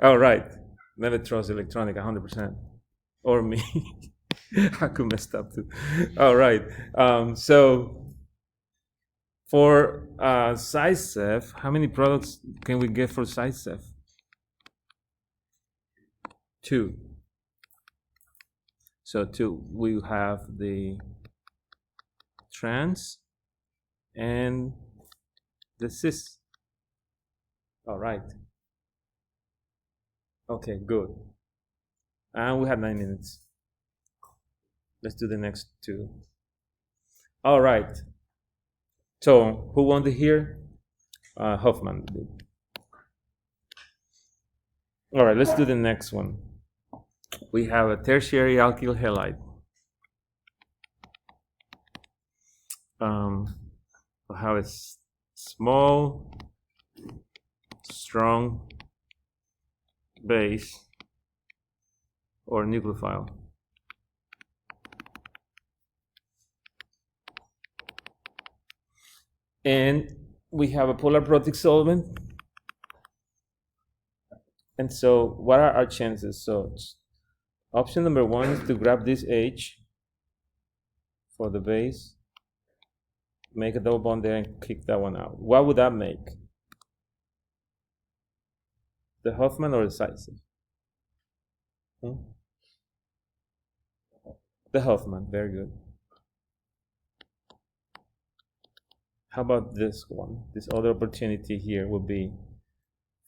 All right. Never trust electronic 100%. Or me. I could messed up too. All right. So for SciSef, how many products can we get for SciSef? 2. So 2. We have the trans and the cis. All right. Okay, good. And we have 9 minutes. Let's do the next 2. All right. So who won the here? Hoffman did. All right, let's do the next one. We have a tertiary alkyl halide. We have a small, strong base or nucleophile. And we have a polar protic solvent. And so what are our chances? So option number 1 is to grab this H for the base, make a double bond there and kick that one out. What would that make? The Hoffman or the SciSef? The Hoffman, very good. How about this one? This other opportunity here would be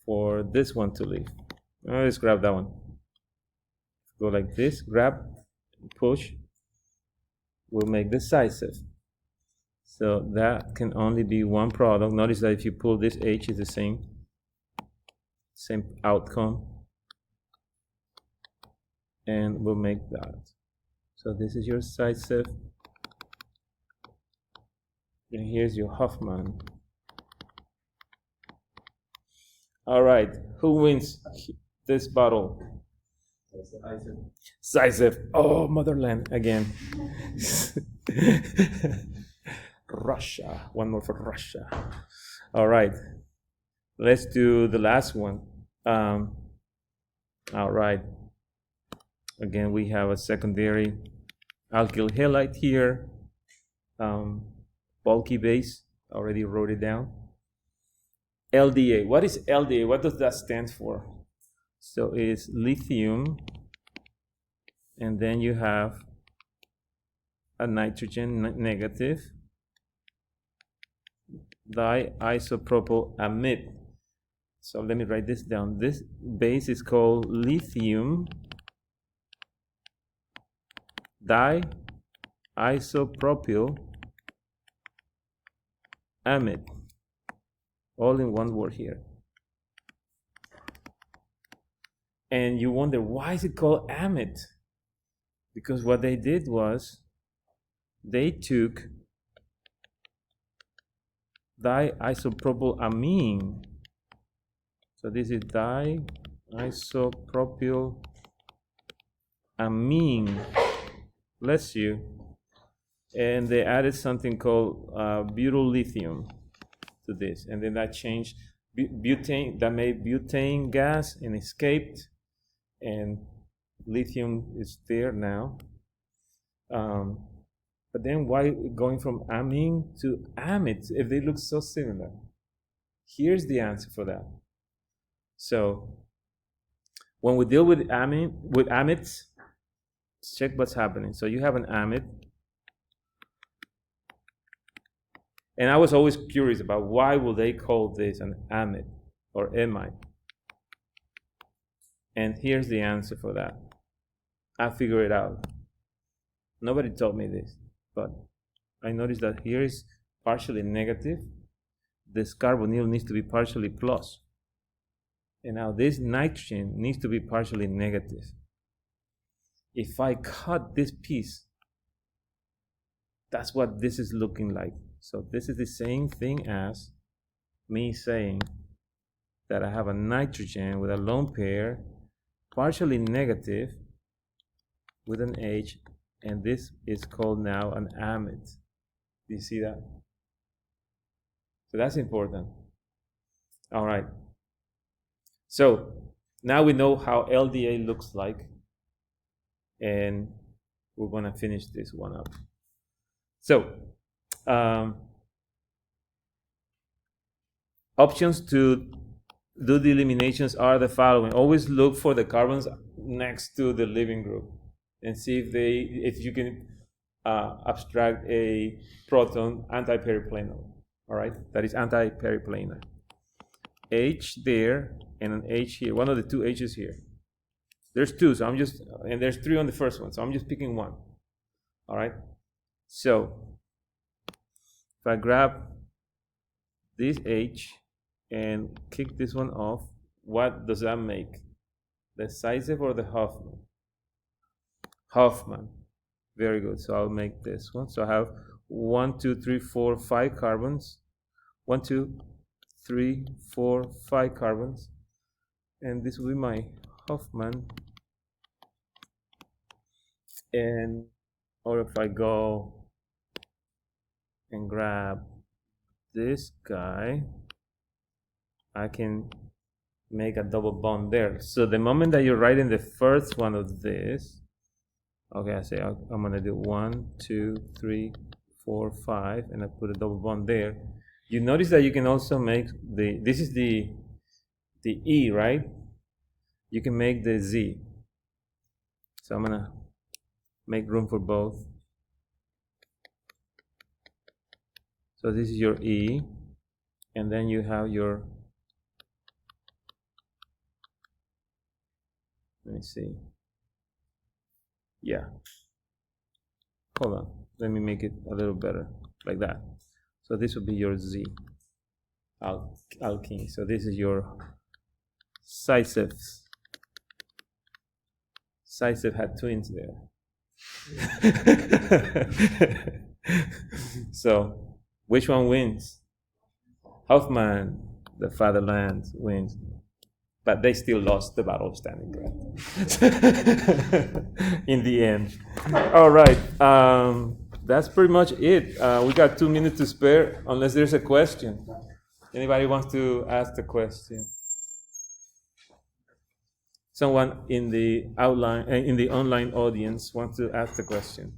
for this one to leave. Let's grab that one. Go like this, grab, push. We'll make the SciSef. So that can only be one product. Notice that if you pull this H, is the same outcome. And we'll make that. So this is your SciSef. And here's your Hoffman. All right, who wins this battle? SciSef. Oh, motherland again. Russia. One more for Russia. All right, let's do the last one. All right. Again, we have a secondary alkyl halide here. Bulky base. Already wrote it down. LDA. What is LDA? What does that stand for? So it's lithium, and then you have a nitrogen negative diisopropylamide. So let me write this down. This base is called lithium diisopropylamide. All in one word here. And you wonder, why is it called amide? Because what they did was they took diisopropylamine. So this is diisopropylamine. Bless you. And they added something called butyl lithium to this, and then that changed butane. That made butane gas and escaped, and lithium is there now. But then why going from amine to amide if they look so similar? Here's the answer for that. So when we deal with amides, check what's happening. So you have an amide. And I was always curious about why would they call this an amide or amide? And here's the answer for that. I figured it out. Nobody told me this, but I noticed that here is partially negative. This carbonyl needs to be partially plus. And now this nitrogen needs to be partially negative. If I cut this piece, that's what this is looking like. So this is the same thing as me saying that I have a nitrogen with a lone pair, partially negative with an H, and this is called now an amide. Do you see that? So that's important. All right. So now we know how LDA looks like, and we're going to finish this one up. So options to do the eliminations are the following. Always look for the carbons next to the leaving group and see if you can abstract a proton anti-periplanar. All right, that is anti-periplanar. H there and an H here. One of the two H's here. There's two, so and there's three on the first one, so I'm just picking one. All right. So if I grab this H and kick this one off, what does that make? The Zaitsev or the Hoffman? Hoffman. Very good. So I'll make this one. So I have 1, 2, 3, 4, 5 carbons. 1, 2, 3, 4, 5 carbons. And this will be my Hoffman. Or if I go and grab this guy, I can make a double bond there. So the moment that you're writing the first one of this, okay, I say I'm gonna do 1, 2, 3, 4, 5, and I put a double bond there. You notice that you can also make this is the E, right? You can make the Z. So I'm gonna make room for both. So this is your E, and then you have your, let me see. Yeah. Hold on. Let me make it a little better, like that. So this will be your Z alkene. So this is your Zaitsevs. Zaitsev had twins there. So which one wins? Hoffman, the fatherland, wins. But they still lost the Battle of Stalingrad in the end. All right, that's pretty much it. We got 2 minutes to spare, unless there's a question. Anybody wants to ask the question? Someone in the online audience wants to ask the question.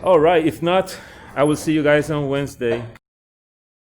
All right, if not, I will see you guys on Wednesday.